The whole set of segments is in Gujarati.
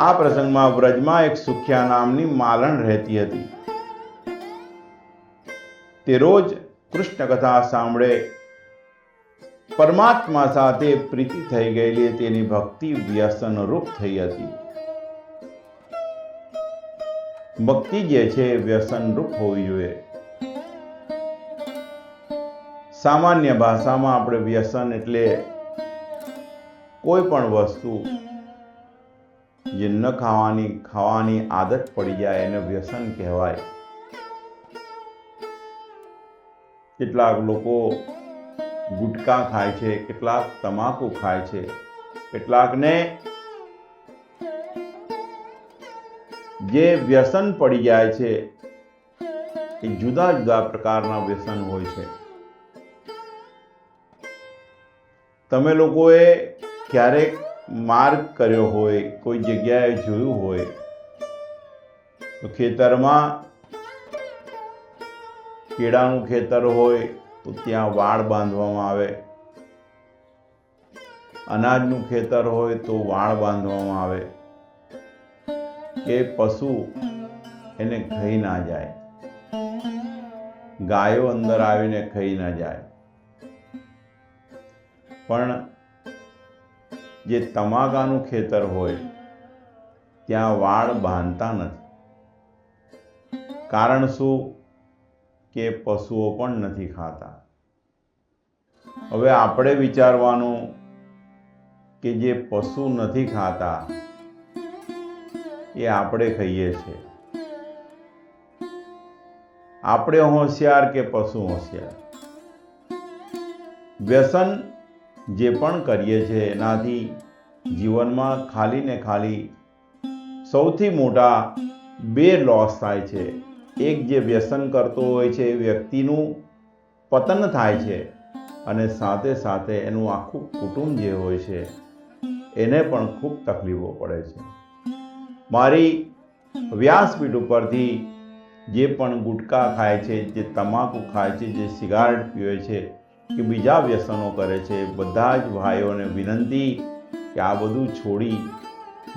આ પ્રસંગમાં વ્રજમાં એક સુખ્યા નામની માલણ રહેતી હતી. તે રોજ કૃષ્ણ કથા સાંભળે પરમાત્મા સાથે પ્રીતિ થઈ ગયેલી તેની ભક્તિ વ્યસનરૂપ થઈ હતી. ભક્તિ જે છે વ્યસનરૂપ હોવી જોઈએ. સામાન્ય ભાષામાં આપણે વ્યસન એટલે કોઈ પણ વસ્તુ જે ન ખાવાની આદત પડી જાય એને વ્યસન કહેવાય. કેટલાક લોકો ગુટકા ખાય છે, કેટલાક તમાકુ ખાય છે, કેટલાકને જે વ્યસન પડી જાય છે એ જુદા જુદા પ્રકારના વ્યસન હોય છે. તમે લોકોએ ક્યારેક માર્ગ કર્યો હોય, કોઈ જગ્યાએ જોયું હોય તો ખેતરમાં કેળાનું ખેતર હોય તો ત્યાં વાડ બાંધવામાં આવે, અનાજનું ખેતર હોય તો વાડ બાંધવામાં આવે કે પશુ એને ખાઈ ના જાય, ગાયો અંદર આવીને ખાઈ ના જાય. પણ જે તમાકાનું ખેતર હોય ત્યાં વાડ બાંધતા નથી. કારણ શું? કે પશુઓ પણ નથી ખાતા. હવે આપણે વિચારવાનું કે જે પશુ નથી ખાતા એ આપણે ખાઈએ છીએ. આપણે હોશિયાર કે પશુ હોશિયાર? વ્યસન જે પણ કરીએ છીએ એનાથી જીવનમાં ખાલી ને ખાલી સૌથી મોટા બે લોસ થાય છે. એક જે વ્યસન કરતો હોય છે એ વ્યક્તિનું પતન થાય છે અને સાથે સાથે એનું આખું કુટુંબ જે હોય છે એને પણ ખૂબ તકલીફો પડે છે. મારી વ્યાસપીઠ ઉપરથી જે પણ ગુટકા ખાય છે, જે તમાકુ ખાય છે, જે સિગારેટ પીવે છે કે બીજા વ્યસનો કરે છે, બધા જ ભાઈઓને વિનંતી કે આ બધું છોડી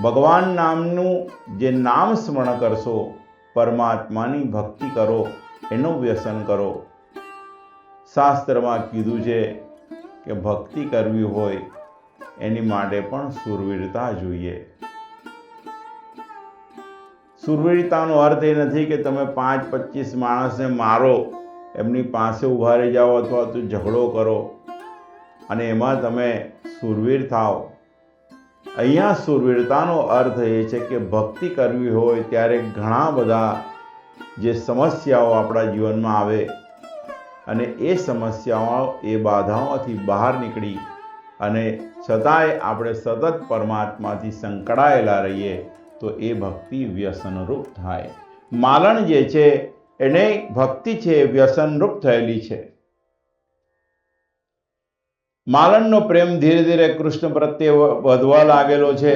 ભગવાન નામનું જે નામ સ્મરણ કરશો, પરમાત્માની ભક્તિ કરો, એનું વ્યસન કરો. શાસ્ત્રમાં કીધું છે કે ભક્તિ કરવી હોય એની માટે પણ શૂરવીરતા જોઈએ. શૂરવીરતાનો અર્થ એ નથી કે તમે 5-25 માણસને મારો, એમની પાસે ઊભા રહી જાઓ અથવા તો ઝઘડો કરો અને એમાં તમે શૂરવીર થાઓ. અહીંયા શૂરવીરતાનો અર્થ એ છે કે ભક્તિ કરવી હોય ત્યારે ઘણા બધા જે સમસ્યાઓ આપણા જીવનમાં આવે અને એ સમસ્યાઓ, એ બાધાઓથી બહાર નીકળી અને છતાંય આપણે સતત પરમાત્માથી સંકળાયેલા રહીએ તો એ ભક્તિ વ્યસનરૂપ થાય. માલણ જે છે એને ભક્તિ છે વ્યસનરૂપ થયેલી છે. માલણનો પ્રેમ ધીરે ધીરે કૃષ્ણ પ્રત્યે વધવા લાગેલો છે.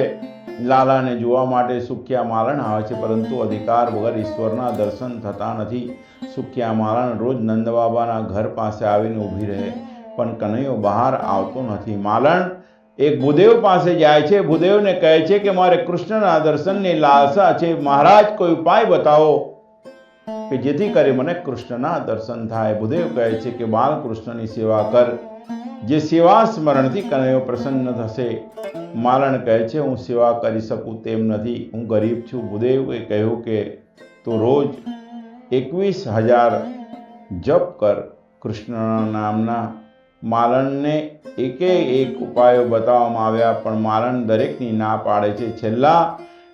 લાલાને જોવા માટે સુખ્યા માલણ આવે છે, પરંતુ અધિકાર વગર ઈશ્વરના દર્શન થતા નથી. સુખ્યા માલણ રોજ નંદબાબાના ઘર પાસે આવીને ઊભી રહે, પણ કનૈયો બહાર આવતો નથી. માલણ એક ભૂદેવ પાસે જાય છે. ભૂદેવને કહે છે કે મારે કૃષ્ણના દર્શનની લાલસા છે, મહારાજ કોઈ ઉપાય બતાવો કે જેથી કરી મને કૃષ્ણના દર્શન થાય. ભૂદેવ કહે છે કે બાલકૃષ્ણની સેવા કર, જે સેવા સ્મરણથી કનૈયો પ્રસન્ન થશે. માલણ કહે છે હું સેવા કરી શકું તેમ નથી, હું ગરીબ છું. ભૂદેવે કહ્યું કે તું રોજ 21,000 જપ કર કૃષ્ણના નામના. માલણને એક ઉપાયો બતાવવામાં આવ્યા, પણ માલણ દરેકની ના પાડે છે. છેલ્લા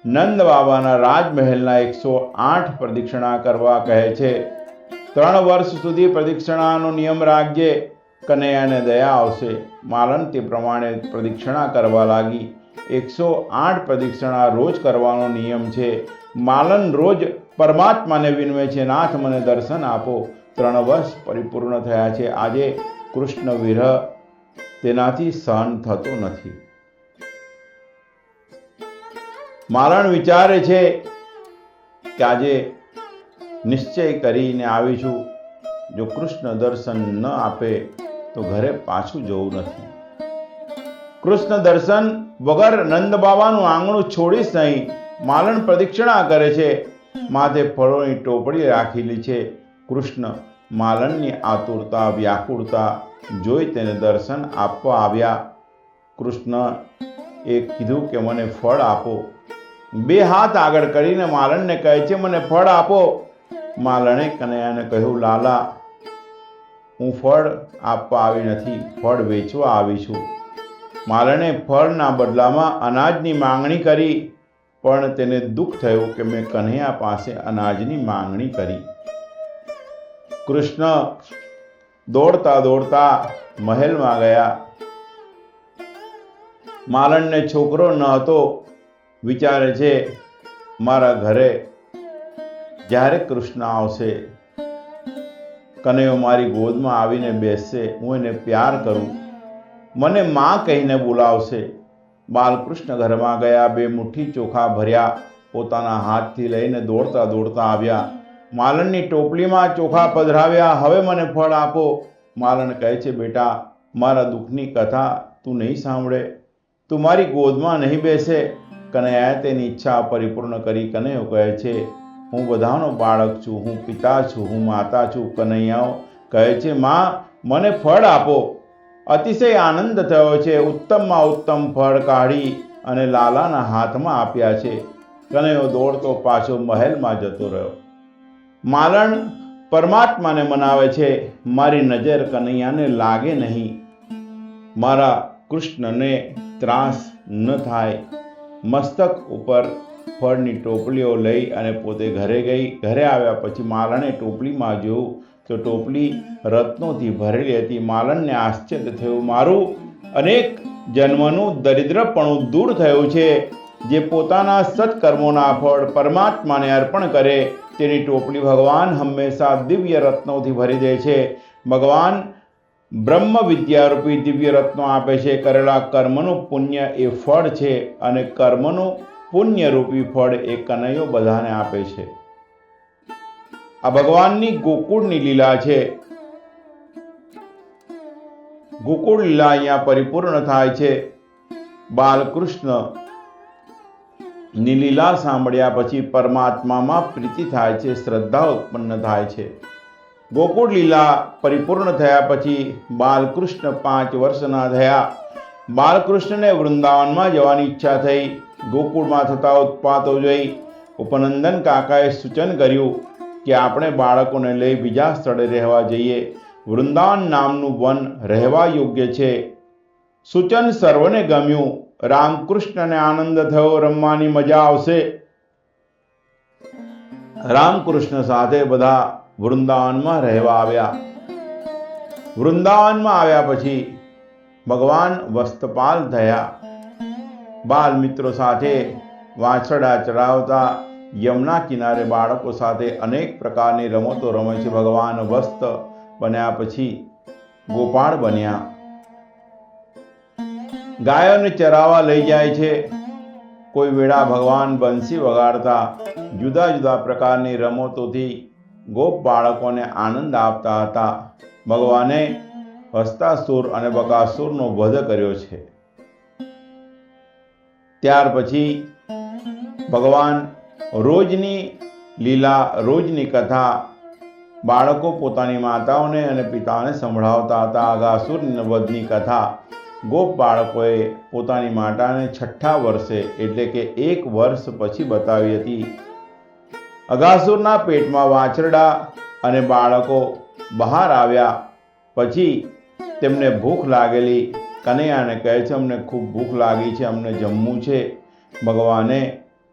નંદ બાબાના રાજમહેલના 108 પ્રદક્ષિણા કરવા કહે છે. 3 વર્ષ સુધી પ્રદક્ષિણાનો નિયમ રાખજે, કનૈયાને દયા આવશે. માલણ તે પ્રમાણે પ્રદક્ષિણા કરવા લાગી. 108 પ્રદક્ષિણા રોજ કરવાનો નિયમ છે. માલણ રોજ પરમાત્માને વિનવે છે, નાથ મને દર્શન આપો. 3 વર્ષ પરિપૂર્ણ થયા છે. આજે કૃષ્ણ વિરહ તેનાથી સહન થતો નથી. માલણ વિચારે છે કે આજે નિશ્ચય કરીને આવી છું, જો કૃષ્ણ દર્શન ન આપે તો ઘરે પાછું જવું નથી. કૃષ્ણ દર્શન વગર નંદ બાબાનું આંગણું છોડીશ નહીં. માલણ પ્રદક્ષિણા કરે છે, માથે ફળોની ટોપડી રાખેલી છે. કૃષ્ણ માલણની આતુરતા વ્યાકુળતા જોઈ તેને દર્શન આપવા આવ્યા. કૃષ્ણ એ કીધું કે મને ફળ આપો. બે હાથ આગળ કરીને માલણને કહે છે મને ફળ આપો. માલણે કનૈયાને કહ્યું લાલા, હું ફળ આપવા આવી નથી, ફળ વેચવા આવી છું. માલણે ફળના બદલામાં અનાજની માંગણી કરી, પણ તેને દુઃખ થયું કે મેં કનૈયા પાસે અનાજની માંગણી કરી. કૃષ્ણ દોડતા દોડતા મહેલમાં ગયા. માલણને છોકરો ન હતો. વિચારે છે મારા ઘરે જ્યારે કૃષ્ણ આવશે, કનૈયો મારી ગોદમાં આવીને બેસશે, હું એને પ્યાર કરું, મને માં કહીને બોલાવશે. બાલકૃષ્ણ ઘરમાં ગયા. 2 મુઠ્ઠી ચોખા ભર્યા, પોતાના હાથથી લઈને દોડતા દોડતા આવ્યા. માલણની ટોપલીમાં ચોખા પધરાવ્યા. હવે મને ફળ આપો. માલણ કહે છે બેટા, મારા દુઃખની કથા તું નહીં સાંભળે, તું મારી ગોદમાં નહીં બેસે. કનૈયાએ તેની ઈચ્છા પરિપૂર્ણ કરી. કનૈયો કહે છે હું બધાનો બાળક છું, હું પિતા છું, હું માતા છું. કનૈયાઓ કહે છે માં, મને ફળ આપો. અતિશય આનંદ થયો છે. ઉત્તમમાં ઉત્તમ ફળ કાઢી અને લાલાના હાથમાં આપ્યા છે. કનૈયો દોડતો પાછો મહેલમાં જતો રહ્યો. માલણ પરમાત્માને મનાવે છે, મારી નજર કનૈયાને લાગે નહીં, મારા કૃષ્ણને ત્રાસ ન થાય. મસ્તક ઉપર ફળની ટોપલીઓ લઈ અને પોતે ઘરે ગઈ. ઘરે આવ્યા પછી માલણે ટોપલીમાં જોયું તો ટોપલી રત્નોથી ભરેલી હતી. માલણને આશ્ચર્ય થયું, મારું અનેક જન્મનું દરિદ્રપણું દૂર થયું છે. જે પોતાના સત્કર્મોના ફળ પરમાત્માને અર્પણ કરે તેની ટોપલી ભગવાન હંમેશા દિવ્ય રત્નોથી ભરી દે છે. ભગવાન બ્રહ્મ વિદ્યારૂપી દિવ્ય રત્નો આપે છે. કરેલા કર્મનું પુણ્ય એ ફળ છે અને કર્મનું પુણ્યરૂપી ફળ એ કનૈયો બધાને આપે છે. આ ભગવાનની ગોકુળની લીલા છે. ગોકુળ લીલા અહીંયા પરિપૂર્ણ થાય છે. બાલકૃષ્ણ ની લીલા સાંભળ્યા પછી પરમાત્મામાં પ્રીતિ થાય છે, શ્રદ્ધા ઉત્પન્ન થાય છે. ગોકુળ લીલા પરિપૂર્ણ થયા પછી બાલકૃષ્ણ 5 વર્ષના થયા. બાલકૃષ્ણને વૃંદાવનમાં જવાની ઈચ્છા થઈ. ગોકુળમાં થતા ઉત્પાતો જોઈ ઉપનંદન કાકાએ સૂચન કર્યું કે આપણે બાળકોને લઈ બીજા સ્થળે રહેવા જઈએ. વૃંદાવન નામનું વન રહેવા યોગ્ય છે. સૂચન સર્વને ગમ્યું. રામકૃષ્ણને આનંદ થયો, રમવાની મજા આવશે. રામકૃષ્ણ સાથે બધા વૃંદાવનમાં રહેવા આવ્યા. વૃંદાવનમાં આવ્યા પછી ભગવાન વસ્ત્રપાલ થયા. બાલ મિત્રો સાથે વાછરડા ચડાવતા, યમુના કિનારે બાળકો સાથે અનેક પ્રકારની રમતો રમે છે. ભગવાન વસ્ત બન્યા પછી ગોપાળ બન્યા. ગાયોને ચરાવવા લઈ જાય છે. કોઈ વેળા ભગવાન બંસી વગાડતા જુદા જુદા પ્રકારની રમતોથી ગોપ બાળકોને આનંદ આપતા હતા. ભગવાને હસ્તાસુર અને બકાસુરનો વધ કર્યો છે. ત્યાર પછી ભગવાન રોજની લીલા, રોજની કથા બાળકો પોતાની માતાઓને અને પિતાઓને સંભળાવતા હતા. અગાસુરના વધની કથા ગોપ બાળકોએ પોતાની માતાને 6ઠા વર્ષે એટલે કે 1 વર્ષ પછી બતાવી હતી. અગાસુરના પેટમાં વાછરડા અને બાળકો બહાર આવ્યા પછી તેમને ભૂખ લાગેલી. કનૈયાને કહે છે અમને ખૂબ ભૂખ લાગી છે, અમને જમવું છે. ભગવાને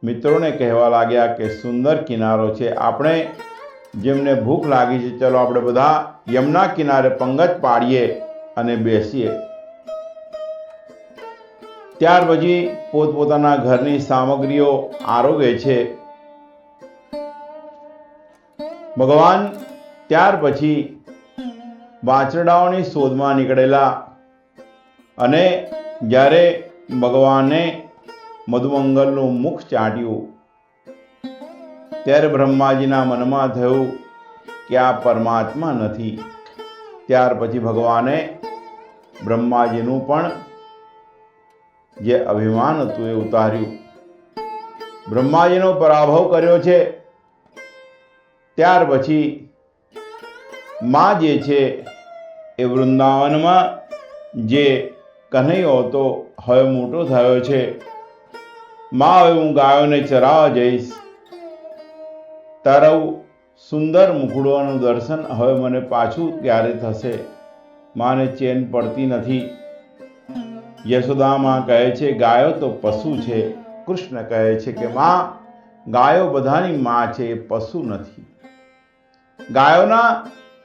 મિત્રોને કહેવા લાગ્યા કે સુંદર કિનારો છે, આપણે જેમને ભૂખ લાગી છે ચલો આપણે બધા યમુના કિનારે પંગત પાડીએ અને બેસીએ. ત્યાર પછી પોતપોતાના ઘરની સામગ્રીઓ આરોગે છે. ભગવાન ત્યાર પછી વાછરડાઓની શોધમાં નીકળેલા અને જ્યારે ભગવાને મધુમંગલનું મુખ ચાટ્યું ત્યારે બ્રહ્માજીના મનમાં થયું કે આ પરમાત્મા નથી. ત્યાર પછી ભગવાને બ્રહ્માજીનું પણ જે અભિમાન હતું એ ઉતાર્યું. બ્રહ્માજીનો પરાભવ કર્યો છે. ત્યાર પછી માં જે છે એ વૃંદાવનમાં જે કનૈયો હતો હવે મોટો થયો છે. માં, હવે હું ગાયોને ચરાવવા જઈશ. તારું સુંદર મુખડોનું દર્શન હવે મને પાછું ક્યારે થશે? માને ચેન પડતી નથી. યશોદામાં કહે છે ગાયો તો પશુ છે. કૃષ્ણ કહે છે કે માં, ગાયો બધાની માં છે, એ પશુ નથી. ગાયોના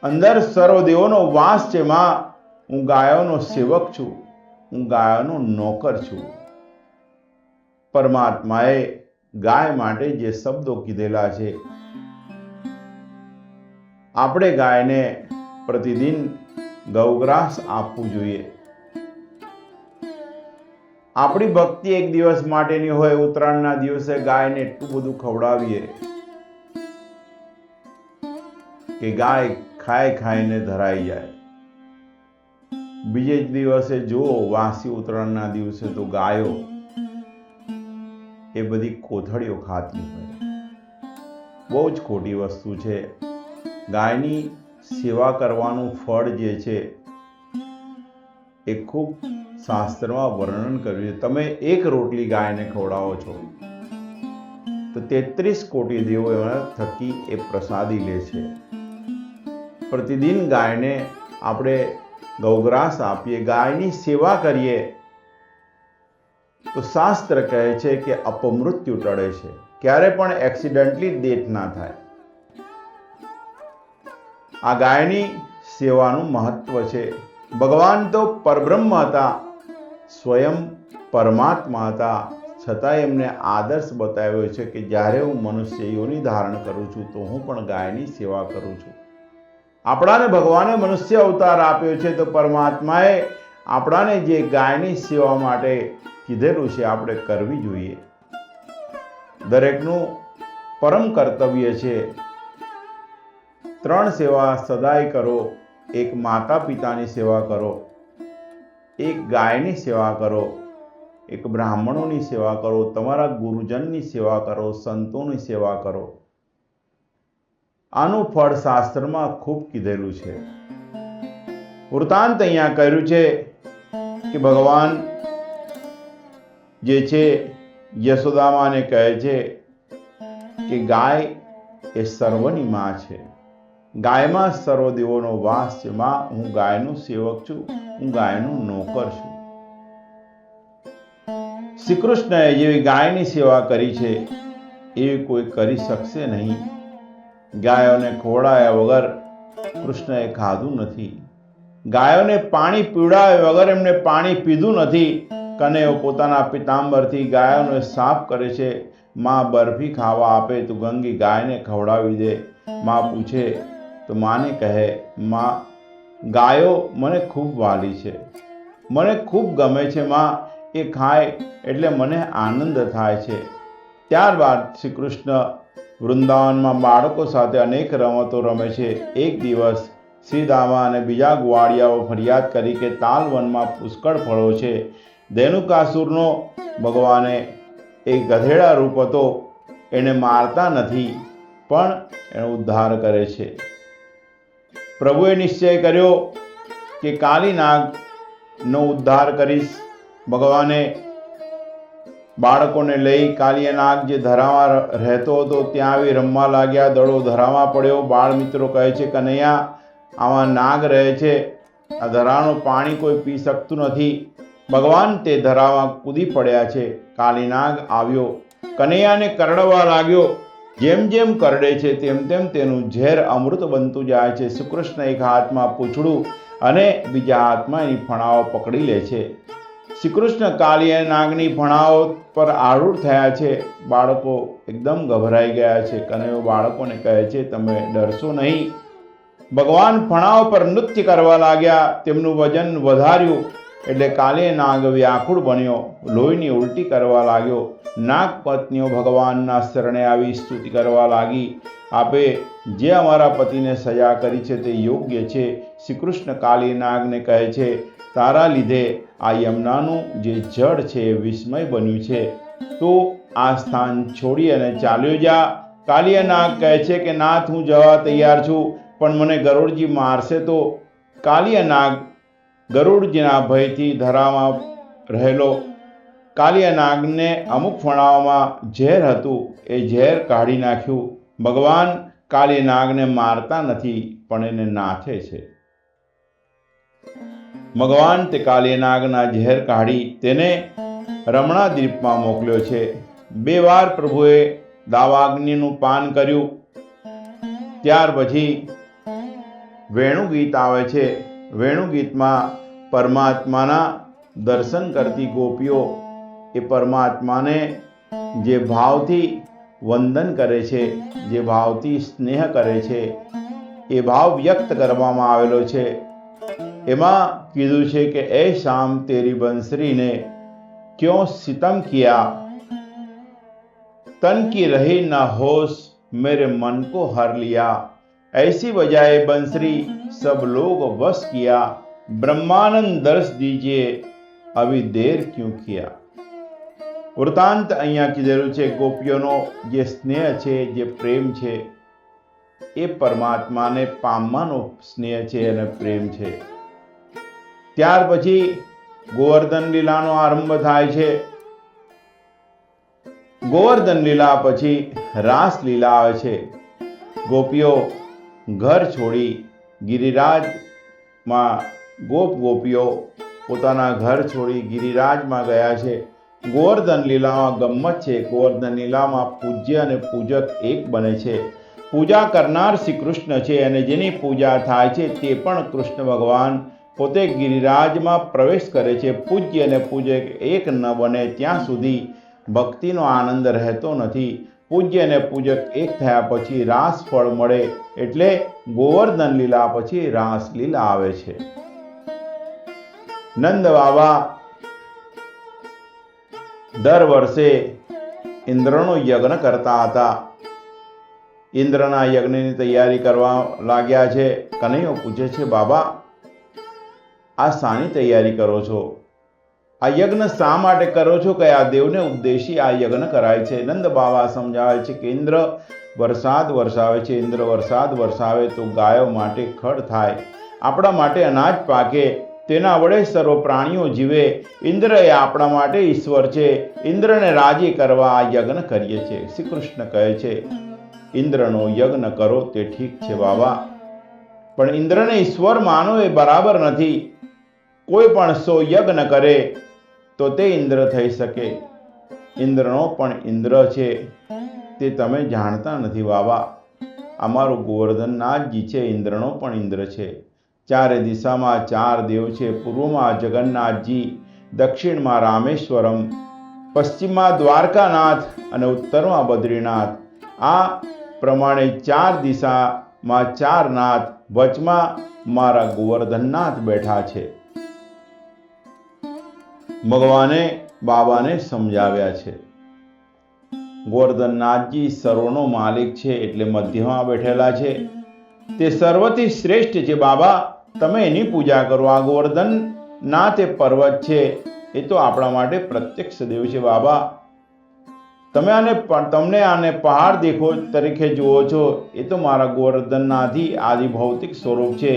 અંદર સર્વદેવોનો વાસ છે. માં, હું ગાયોનો સેવક છું, હું ગાયોનો નોકર છું. પરમાત્માએ ગાય માટે જે શબ્દો કીધેલા છે, આપણે ગાયને પ્રતિદિન ગૌગ્રાસ આપવું જોઈએ. આપણી ભક્તિ એક દિવસ માટેની હોય, ઉત્તરાયણના દિવસે ગાયને એટલું બધું ખવડાવીએ કે ગાય ખાઈને ધરાઈ જાય. બીજે જ દિવસે જુઓ, વાસી ઉત્તરાયણના દિવસે તો ગાયો એ બધી કોથળીઓ ખાતી હોય. બહુ જ ખોટી વસ્તુ છે. ગાયની સેવા કરવાનું ફળ જે છે એ ખૂબ શાસ્ત્રમાં વર્ણન કર્યું છે. તમે એક રોટલી ગાયને ખવડાવો છો તો 33 કોટી દેવો એના થકી એ પ્રસાદી લે છે. પ્રતિદિન ગાયને આપણે ગૌગ્રાસ આપીએ, ગાયની સેવા કરીએ તો શાસ્ત્ર કહે છે કે અપમૃત્યુ ટળે છે. ક્યારે પણ એક્સિડન્ટલી ડેથ ના થાય. આ ગાયની સેવાનું મહત્વ છે. ભગવાન તો પરબ્રહ્મ હતા, સ્વયં પરમાત્મા હતા, છતાં એમને આદર્શ બતાવ્યો છે કે જ્યારે હું મનુષ્ય યોનિ ધારણ કરું છું તો હું પણ ગાયની સેવા કરું છું. આપણાને ભગવાને મનુષ્ય અવતાર આપ્યો છે તો પરમાત્માએ આપણાને જે ગાયની સેવા માટે કીધેલું છે આપણે કરવી જોઈએ. દરેકનું પરમ કર્તવ્ય છે. 3 સેવા સદાય કરો. એક માતા પિતાની સેવા કરો, એક ગાયની સેવા કરો, એક બ્રાહ્મણોની સેવા કરો, તમારા ગુરુજનની સેવા કરો, સંતોની સેવા કરો. આનું ફળ શાસ્ત્રમાં ખૂબ કીધેલું છે. વૃતાંત અહીંયા કર્યું છે કે ભગવાન જે છે યશોદામાને કહે છે કે ગાય એ સર્વની માં છે. ગાયમાં સર્વદેવોનો વાસ છે. માં, હું ગાયનો સેવક છું, હું ગાયનો નોકર છું. શ્રી કૃષ્ણએ જેવી ગાયની સેવા કરી છે એવી કોઈ કરી શકશે નહીં. ગાયોને ખવડાવ્યા વગર કૃષ્ણએ ખાધું નથી. ગાયોને પાણી પીવડાવ્યા વગર એમને પાણી પીધું નથી. કનૈયો પોતાના પિતાંબરથી ગાયોને સાફ કરે છે. માં બરફી ખાવા આપે તો ગંગી ગાયને ખવડાવી દે. માં પૂછે તો માને કહે, માં, ગાયો મને ખૂબ વાલી છે, મને ખૂબ ગમે છે. માં, એ ખાય એટલે મને આનંદ થાય છે. ત્યારબાદ શ્રી કૃષ્ણ વૃંદાવનમાં બાળકો સાથે અનેક રમતો રમે છે. એક દિવસ શ્રીદામા અને બીજા ગ્વાડિયાઓ ફરિયાદ કરી કે તાલવનમાં પુષ્કળ ફળો છે. ધેનુકાસુરનો ભગવાને એક ગધેડા રૂપ હતો, એને મારતા નથી પણ એનો ઉદ્ધાર કરે છે. પ્રભુએ નિશ્ચય કર્યો કે કાલી નાગનો ઉદ્ધાર કરીશ. ભગવાને બાળકોને લઈ કાલિયા નાગ જે ધરામાં રહેતો હતો ત્યાં આવી રમવા લાગ્યા. દડો ધરામાં પડ્યો. બાળ મિત્રો કહે છે, કનૈયા, આમાં નાગ રહે છે, આ ધરાનું પાણી કોઈ પી શકતું નથી. ભગવાન તે ધરામાં કૂદી પડ્યા છે. કાલી નાગ આવ્યો, કનૈયાને કરડવા લાગ્યો. જેમ જેમ કરડે છે તેમ તેમ તેનું ઝેર અમૃત બનતું જાય છે. શ્રી કૃષ્ણ એક હાથમાં પૂંછડું અને બીજા હાથમાં એની ફણાઓ પકડી લે છે. શ્રી કૃષ્ણ કાલિયા નાગની ફણાઓ પર આરૂઢ થયા છે. બાળકો એકદમ ગભરાઈ ગયા છે. કનૈયો બાળકોને કહે છે, તમે ડરશો નહીં. ભગવાન ફણાઓ પર નૃત્ય કરવા લાગ્યા. તેમનું વજન વધાર્યું એટલે કાલિયા નાગ વ્યાકુળ બન્યો, લોહીની ઉલટી કરવા લાગ્યો. નાગ પત્નીઓ ભગવાનના શરણે આવી સ્તુતિ કરવા લાગી, આપે જે અમારા પતિને સજા કરી છે તે યોગ્ય છે. શ્રી કૃષ્ણ કાલિયા નાગને કહે છે, તારા લીધે આ યમુનાનું જે જળ છે એ વિસ્મય બન્યું છે, તો આ સ્થાન છોડી અને ચાલ્યો જા. કાલિયા નાગ કહે છે કે નાથ, હું જવા તૈયાર છું, પણ મને ગરુડજી મારશે તો? કાલિયા નાગ ગરુડજીના ભયથી ધરામાં રહેલો. કાલિયા નાગને અમુક ફણાઓમાં ઝેર હતું, એ ઝેર કાઢી નાખ્યું. ભગવાન કાલિયા નાગને મારતા નથી, પણ એને નાથે છે. ભગવાન તે કાલિયા નાગના ઝેર કાઢી તેને રમણા દ્વીપમાં મોકલ્યો છે. 2 વાર પ્રભુએ દાવાગ્નિનું પાન કર્યું. ત્યાર પછી વેણુ ગીત આવે છે. વેણુ ગીતમાં પરમાત્માના દર્શન કરતી ગોપીઓ એ પરમાત્માને જે ભાવથી વંદન કરે છે, જે ભાવથી સ્નેહ કરે છે, એ ભાવ વ્યક્ત કરવામાં આવેલો છે. એમાં કીધું છે કે એ શામ તેરી બંસરી ને ક્यों सितम किया, तन की रही न होश मेरे मन को हर लिया, ऐसी बजाए बंसरी सब लोग वश किया, ब्रह्मानंद दर्श दीजिए अभी देर क्यों किया. વૃતાંત અહીંયા કીધેલું છે. ગોપીઓનો જે સ્નેહ છે, જે પ્રેમ છે, એ પરમાત્માને પામવાનો સ્નેહ છે અને પ્રેમ છે. ત્યાર પછી ગોવર્ધન લીલાનો આરંભ થાય છે. ગોવર્ધન લીલા પછી રાસ લીલા આવે છે. ગોપીઓ ઘર છોડી ગિરિરાજમાં ગોપીઓ પોતાના ઘર છોડી ગિરિરાજમાં ગયા છે. ગોવર્ધન લીલામાં ગમ્મત છે. ગોવર્ધન લીલામાં પૂજ્ય અને પૂજક એક બને છે. પૂજા કરનાર શ્રી કૃષ્ણ છે અને જેની પૂજા થાય છે તે પણ કૃષ્ણ ભગવાન પોતે ગિરિરાજમાં પ્રવેશ કરે છે. પૂજ્ય અને પૂજક એક ન બને ત્યાં સુધી ભક્તિનો આનંદ રહેતો નથી. પૂજ્ય અને પૂજક એક થયા પછી રાસ ફળ મળે, એટલે ગોવર્ધન લીલા પછી રાસ લીલા આવે છે. નંદ બાબા દર વર્ષે ઇન્દ્રનો યજ્ઞ કરતા હતા. ઇન્દ્રના યજ્ઞની તૈયારી કરવા લાગ્યા છે. કનૈયો પૂછે છે, બાબા આ શાની તૈયારી કરો છો? આ યજ્ઞ શા માટે કરો છો? કયા દેવને ઉદ્દેશી આ યજ્ઞ કરાય છે? નંદ બાબા સમજાવે છે કે ઇન્દ્ર વરસાદ વરસાવે છે. ઇન્દ્ર વરસાદ વરસાવે તો ગાયો માટે ખડ થાય, આપણા માટે અનાજ પાકે, તેના વડે સર્વ પ્રાણીઓ જીવે. ઇન્દ્ર એ આપણા માટે ઈશ્વર છે. ઇન્દ્રને રાજી કરવા આ યજ્ઞ કરીએ છીએ. શ્રી કૃષ્ણ કહે છે, ઇન્દ્રનો યજ્ઞ કરો તે ઠીક છે બાબા, પણ ઇન્દ્રને ઈશ્વર માનો એ બરાબર નથી. કોઈ પણ 100 યજ્ઞ કરે તો તે ઇન્દ્ર થઈ શકે. ઇન્દ્રનો પણ ઇન્દ્ર છે, તે તમે જાણતા નથી બાબા. અમારું ગોવર્ધનનાથજી છે, ઇન્દ્રનો પણ ઇન્દ્ર છે. ચારે દિશામાં 4 દેવ છે. પૂર્વમાં જગન્નાથજી, દક્ષિણમાં રામેશ્વરમ, પશ્ચિમમાં દ્વારકાનાથ અને ઉત્તરમાં બદ્રીનાથ. આ પ્રમાણે 4 દિશામાં 4 નાથ, વચમાં મારા ગોવર્ધનનાથ બેઠા છે. ભગવાને બાબાને સમજાવ્યા છે. ગોવર્ધનનાથજી સર્વનો માલિક છે, એટલે મધ્યમાં બેઠેલા છે. તે સર્વથી શ્રેષ્ઠ છે બાબા, તમે એની પૂજા કરો. આ ગોવર્ધનનાથ એ પર્વત છે, એ તો આપણા માટે પ્રત્યક્ષ દેવ છે બાબા. તમને આને પહાડ દેખો તરીકે જુઓ છો, એ તો મારા ગોવર્ધનનાથથી આદિ ભૌતિક સ્વરૂપ છે.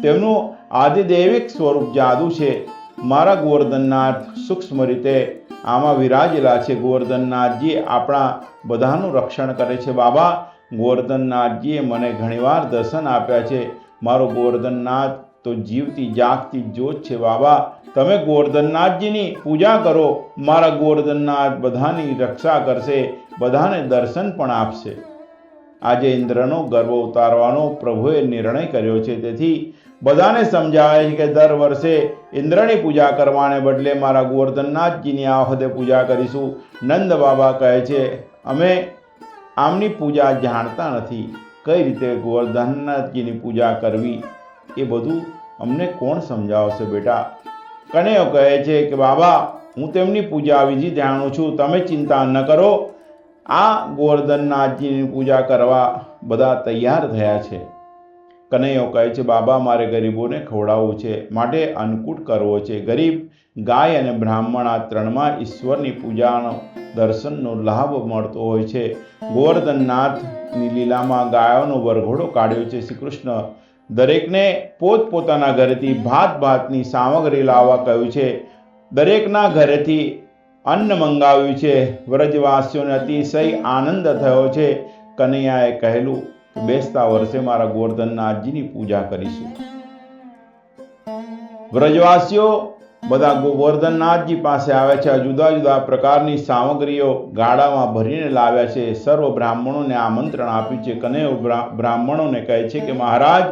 તેમનું આદિદૈવિક સ્વરૂપ જાદુ છે. મારા ગોવર્ધનનાથ સૂક્ષ્મ રીતે આમાં વિરાજેલા છે. ગોવર્ધનનાથજી આપણા બધાનું રક્ષણ કરે છે બાબા. ગોવર્ધનનાથજીએ મને ઘણીવાર દર્શન આપ્યા છે. મારો ગોવર્ધનનાથ તો જીવતી જાગતી જ્યોત છે બાબા. તમે ગોવર્ધનનાથજીની પૂજા કરો. મારા ગોવર્ધનનાથ બધાની રક્ષા કરશે, બધાને દર્શન પણ આપશે. આજે ઇન્દ્રનો ગર્વ ઉતારવાનો પ્રભુએ નિર્ણય કર્યો છે. તેથી બધાને સમજાવે છે કે દર વર્ષે ઇન્દ્રની પૂજા કરવાને બદલે મારા ગોવર્ધનનાથજીની આ વખતે પૂજા કરીશું. નંદ બાબા કહે છે, અમે આમની પૂજા જાણતા નથી. કઈ રીતે ગોવર્ધનનાથજીની પૂજા કરવી એ બધું અમને કોણ સમજાવશે બેટા? કનૈયો કહે છે કે બાબા, હું તેમની પૂજા વિધિ જાણું છું, તમે ચિંતા ન કરો. આ ગોવર્ધનનાથજીની પૂજા કરવા બધા તૈયાર થયા છે. કનૈયો કહે છે, બાબા મારે ગરીબોને ખવડાવવું છે, માટે અન્નકૂટ કરવો છે. ગરીબ, ગાય અને બ્રાહ્મણ આ ત્રણમાં ઈશ્વરની પૂજાનો દર્શનનો લાભ મળતો હોય છે. ગોવર્ધનનાથની લીલામાં ગાયોનો વરઘોડો કાઢ્યો છે. શ્રી કૃષ્ણ દરેકને પોતપોતાના ઘરેથી ભાતની સામગ્રી લાવવા કહ્યું છે. દરેકના ઘરેથી અન્ન મંગાવ્યું છે. વ્રજવાસીઓને અતિશય આનંદ થયો છે. કનૈયાએ કહેલું કે બેસતા વર્ષે મારા ગોવર્ધનનાથજીની પૂજા કરીશું. વ્રજવાસીઓ બધા ગોવર્ધનનાથજી પાસે આવ્યા છે. જુદા જુદા પ્રકારની સામગ્રીઓ ગાડામાં ભરીને લાવ્યા છે. સર્વ બ્રાહ્મણોને આમંત્રણ આપ્યું છે. કનૈયો બ્રાહ્મણોને કહે છે કે મહારાજ,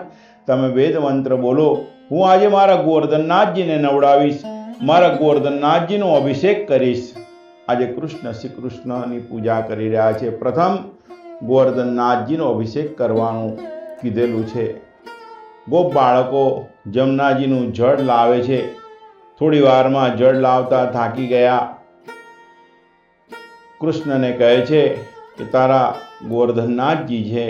તમે વેદ મંત્ર બોલો, હું આજે મારા ગોવર્ધનનાથજીને નવડાવીશ, મારા ગોવર્ધનનાથજીનો અભિષેક કરીશ. આજે કૃષ્ણ શ્રી કૃષ્ણની પૂજા કરી રહ્યા છે. પ્રથમ ગોવર્ધનનાથજીનો અભિષેક કરવાનું કીધેલું છે. ગોપ બાળકો જમનાજીનું જળ લાવે છે. થોડી વારમાં જળ લાવતા થાકી ગયા. કૃષ્ણને કહે છે કે તારા ગોવર્ધનનાથજી છે,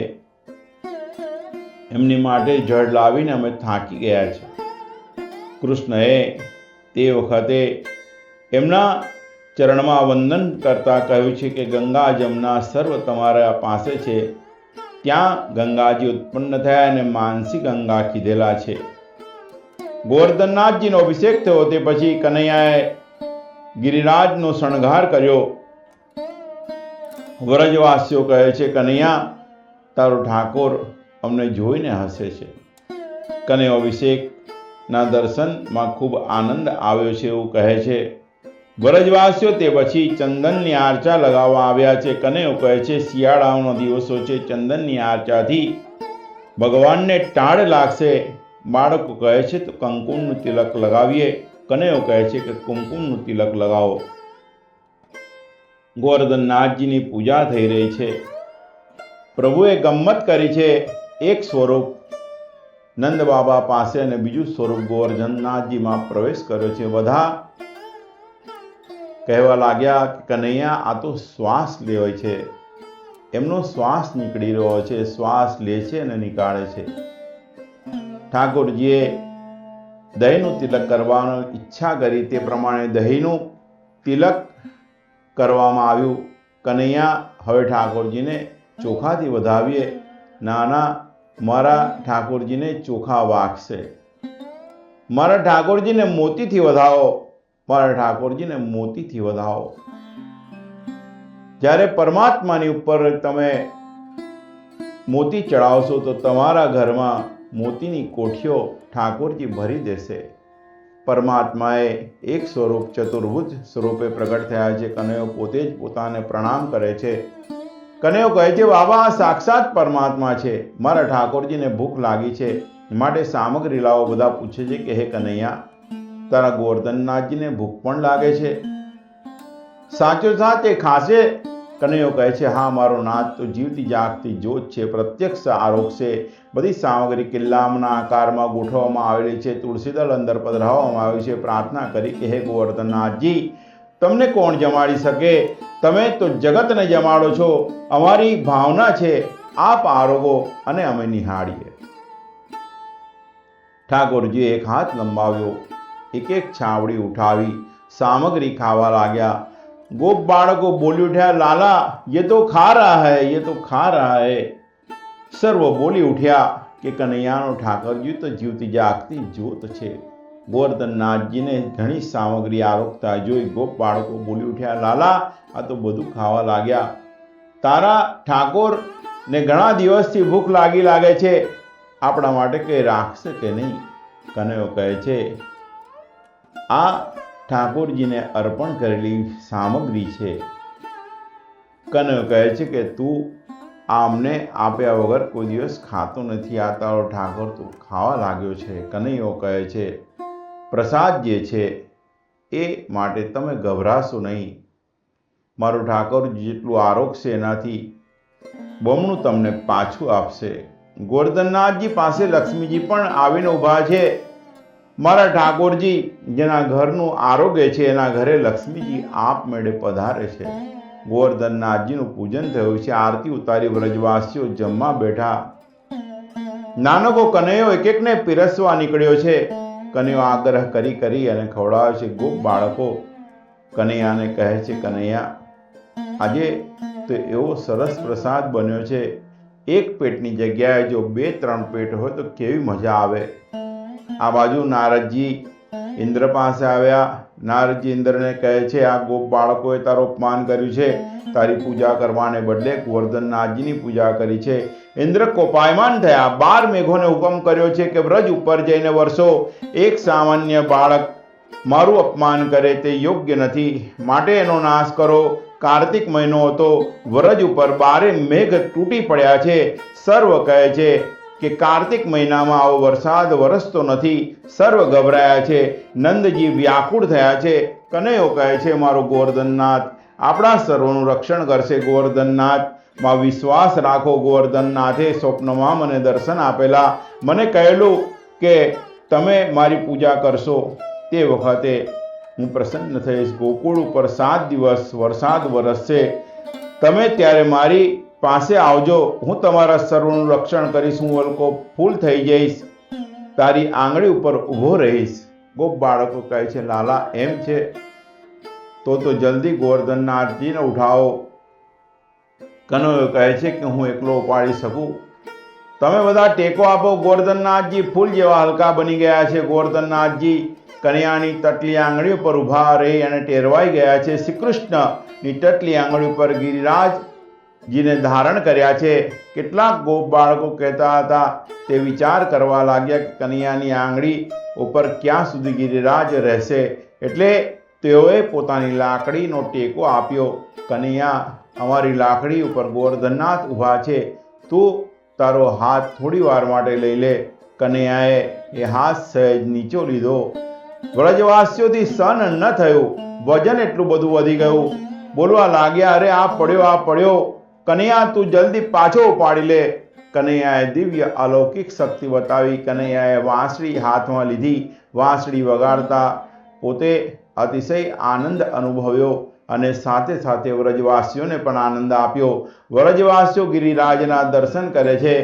એમની માટે જળ લાવીને અમે થાકી ગયા છે. કૃષ્ણએ તે વખતે એમના ચરણમાં વંદન કરતા કહ્યું છે કે ગંગા જમના સર્વ તમારા પાસે છે. ત્યાં ગંગાજી ઉત્પન્ન થયા અને માનસી ગંગા કીધેલા છે. ગોવર્ધનનાથજીનો અભિષેક થયો તે પછી કનૈયાએ ગિરિરાજનો શણગાર કર્યો. વ્રજવાસીઓ કહે છે, કનૈયા, તારો ઠાકોર અમને જોઈને હસે છે. કનૈયો અભિષેકના દર્શનમાં ખૂબ આનંદ આવ્યો છે એવું કહે છે. વ્રજવાસીઓ તે પછી ચંદનની આરચા લગાવવા આવ્યા છે. કનૈયો કહે છે, શિયાળાનો દિવસો છે, ચંદનની આરચાથી ભગવાનને ટાઢ લાગશે. બાળકો કહે છે તો કંકુમનું તિલક લગાવીએ. કનૈયો કહે છે કે કુમકુમનું તિલક લગાવો. ગોવર્ધનનાથજીની પૂજા થઈ રહી છે. પ્રભુએ ગમ્મત કરી છે. એક સ્વરૂપ નંદ બાબા પાસે અને બીજું સ્વરૂપ ગોવર્ધનનાથજીમાં પ્રવેશ કર્યો છે. બધા કહેવા લાગ્યા કે કનૈયા, આ તો શ્વાસ લેવાય છે, એમનો શ્વાસ નીકળી રહ્યો છે, શ્વાસ લે છે અને નીકાળે છે. ઠાકોરજીએ દહીંનું તિલક કરવાની ઈચ્છા કરી. તે પ્રમાણે દહીંનું તિલક કરવામાં આવ્યું. કનૈયા, હવે ઠાકોરજીને ચોખાથી વધાવીએ. નાના, મારા ઠાકોરજીને ચોખા વાગશે. મારા ઠાકોરજીને મોતીથી વધાવો, મારા ઠાકોરજીને મોતીથી વધાવો. જ્યારે પરમાત્માની ઉપર તમે મોતી ચડાવશો તો તમારા ઘરમાં મોતીની કોઠીઓ ઠાકોરજી ભરી દેશે. પરમાત્માએ એક સ્વરૂપ ચતુર્ભુજ સ્વરૂપે પ્રગટ થયા છે. કનૈયો પોતે જ પોતાને પ્રણામ કરે છે. કનૈયો કહે છે, બાબા, આ સાક્ષાત પરમાત્મા છે. મારા ઠાકોરજીને ભૂખ લાગી છે, માટે સામગ્રી લાવો. બધા પૂછે છે કે હે કનૈયા, તારા ગોવર્ધનનાથજીને ભૂખ પણ લાગે છે? સાચો સાચ એ ખાશે? કનૈયો કહે છે, હા, મારો નાથ તો જીવતી જાગતી જ્યોત છે, પ્રત્યક્ષ આરોગ છે. બધી સામગ્રી કિલ્લામના આકારમાં ગોઠવવામાં આવેલી છે. તુલસીદળ અંદર પધરાવવામાં આવી છે. પ્રાર્થના કરી કે હે ગોવર્ધનનાથજી, તમને કોણ જમાડી શકે? તમે તો જગતને જમાડો છો. અમારી ભાવના છે આપ આરોગો અને અમે નિહાળીએ. ઠાકોરજીએ એક હાથ લંબાવ્યો, એક એક છાવડી ઉઠાવી સામગ્રી ખાવા લાગ્યા. गोप बालक को बोली उठा, लाला ये तो खा रहा है, ये तो खा रहा है। सर्व बोली उठ्या कि कन्हैयानो ठाकरजी तो जीवती जागती ज्योत छे। गोवर्धननाथजीने घणी सामग्री आरोगता जोई गोप बाळको बोली उठ्या, लाला आ तो बधुं खावा लाग्या। तारा ठाकोर ने घणा दिवसथी भूख लागे छे, आपणा माटे कई राखशे के नहीं? कन्हैयो कहे छे आ ठाकुरजी ने अर्पण करेली सामग्री छे। कन्हैयो कहे छे के तू आमने आप्या वगर कोई दिवस खातो नहीं, आ तारो ठाकुर तो खावा लाग्यो छे। कन्हैयो कहे छे प्रसाद जे छे ए माटे तमे गभराशो नहीं, मारो ठाकुर जेटલું આરોગશે એનાથી બમણું તમને પાછું આપશે। ગોવર્ધનનાથજી પાસે લક્ષ્મીજી પણ આવીને ઊભા છે। મારા ઠાકોરજી જેના ઘરનું આરોગ્ય છે એના ઘરે લક્ષ્મીજી આપમેળે પધારે છે। ગોવર્ધનનાથજીનું પૂજન થયું છે, આરતી ઉતારી વ્રજવાસીઓ જમવા બેઠા। નાનકો કનૈયો એક એકને પીરસવા નીકળ્યો છે. કનૈયો આગ્રહ કરી કરી અને ખવડાવે છે. ગોપ બાળકો કનૈયાને કહે છે, કનૈયા, આજે તો એવો સરસ પ્રસાદ બન્યો છે, એક પેટની જગ્યાએ જો 2-3 પેટ હોય તો કેવી મજા આવે. આ બાજુ નારદજી ઇન્દ્ર પાસે આવ્યા. નારદજી ઇન્દ્રને કહે છે, આ ગોપ બાળકોએ તારું અપમાન કર્યું છે, તારી પૂજા કરવાને બદલે ગોવર્ધનનાથજીની પૂજા કરી છે. ઇન્દ્ર કોપાયમાન થયા. 12 મેઘોને હુકમ કર્યો છે કે વ્રજ ઉપર જઈને વરસો. એક સામાન્ય બાળક મારું અપમાન કરે તે યોગ્ય નથી, માટે એનો નાશ કરો. કાર્તિક મહિનો હતો. વ્રજ ઉપર 12 મેઘ તૂટી પડ્યા છે. સર્વ કહે છે કે કાર્તિક મહિનામાં આવો વરસાદ વરસતો નથી. સર્વ ગભરાયા છે. નંદજી વ્યાકુળ થયા છે. કનૈયો કહે છે, મારો ગોવર્ધનનાથ આપણા સર્વનું રક્ષણ કરશે. ગોવર્ધનનાથ માં વિશ્વાસ રાખો. ગોવર્ધનનાથે સ્વપ્નમાં મને દર્શન આપેલા. મને કહેલું કે તમે મારી પૂજા કરશો, તે વખતે હું પ્રસન્ન થઈશ. ગોકુળ ઉપર 7 દિવસ વરસાદ વરસશે. તમે ત્યારે મારી પાસે આવજો. હું તમારા સર્વનું રક્ષણ કરીશ. હું વલ્કો ફૂલ થઈ જઈશ. તારી આંગળી ઉપર ઊભો રહીશ. ગોપ બાળકો કહે છે, લાલા એમ છે તો જલ્દી ગોવર્ધનનાથજીને ઉઠાવો. કનૈયો કહે છે કે હું એકલો ઉપાડી શકું. તમે બધા ટેકો આપો. ગોવર્ધનનાથજી ફૂલ જેવા હલકા બની ગયા છે. ગોવર્ધનનાથજી કનૈયાની તટલી આંગળી ઉપર ઊભા રહી અને ટેરવાઈ ગયા છે. શ્રી કૃષ્ણની તટલી આંગળી ઉપર ગિરિરાજજીને ધારણ કર્યા છે. કેટલાક ગોપ બાળકો કહેતા હતા, તે વિચાર કરવા લાગ્યા કે કનૈયાની આંગળી ઉપર ક્યાં સુધી ગિરિરાજ રહેશે. એટલે તેઓએ પોતાની લાકડીનો ટેકો આપ્યો. કનૈયા, અમારી લાકડી ઉપર ગોવર્ધનનાથ ઊભા છે, તું તારો હાથ થોડી વાર માટે લઈ લે. કનૈયાએ એ હાથ સહેજ નીચો લીધો. વ્રજવાસીઓથી સહન ન થયું. વજન એટલું બધું વધી ગયું. બોલવા લાગ્યા, અરે આ પડ્યો, આ પડ્યો. કનૈયા, તું જલ્દી પાછો ઉપાડી લે. કનૈયાએ દિવ્ય અલૌકિક શક્તિ બતાવી. કનૈયાએ વાંસળી હાથમાં લીધી. વાંસળી વગાડતા પોતે અતિશય આનંદ અનુભવ્યો અને સાથે સાથે વ્રજવાસીઓને પણ આનંદ આપ્યો. વ્રજવાસીઓ ગિરિરાજના દર્શન કરે છે.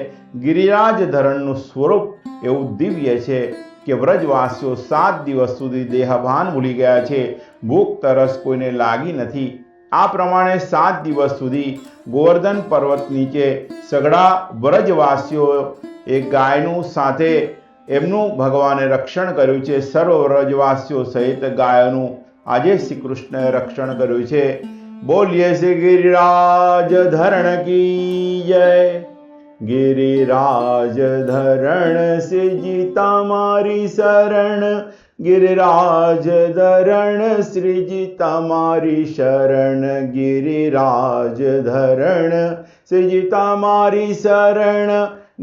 ગિરિરાજ ધરણનું સ્વરૂપ એવું દિવ્ય છે કે વ્રજવાસીઓ 7 દિવસ સુધી દેહભાન ભૂલી ગયા છે. ભૂખ તરસ કોઈને લાગી નથી. આ પ્રમાણે 7 દિવસ સુધી ગોવર્ધન પર્વત નીચે સઘળા વ્રજવાસીઓ એક ગાયનું સાથે એમનું ભગવાને રક્ષણ કર્યું છે. સર્વ વ્રજવાસીઓ સહિત ગાયોનું આજે શ્રી કૃષ્ણએ રક્ષણ કર્યું છે. બોલીએ શ્રી ગિરિરાજ ધરણ કી જય. ગિરિરાજ ધરણ શ્રીજી તમારી શરણ. ગિરિરાજ ધરણ શ્રીજી તમારી શરણ. ગિરિરાજ ધરણ શ્રીજી તમારી શરણ.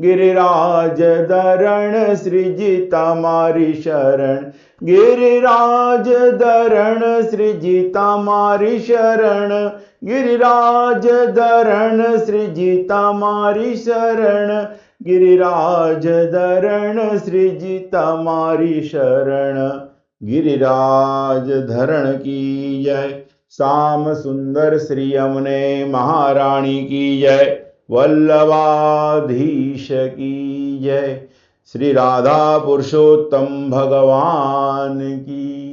ગિરિરાજ ધરણ શ્રીજી તમારી શરણ. ગિરિરાજ ધરણ શ્રીજી તમારી શરણ. ગિરિરાજ ધરણ શ્રીજી તમારી શરણ. ગિરિરાજ ધરણ શ્રીજી તમારી શરણ. ગિરિરાજ ધરણ કી જય. શ્યામ સુંદર શ્રી અમને મહારાણી કી જય. વલ્લભાધીશ કી જય. શ્રી રાધા પુરુષોત્તમ ભગવાન કી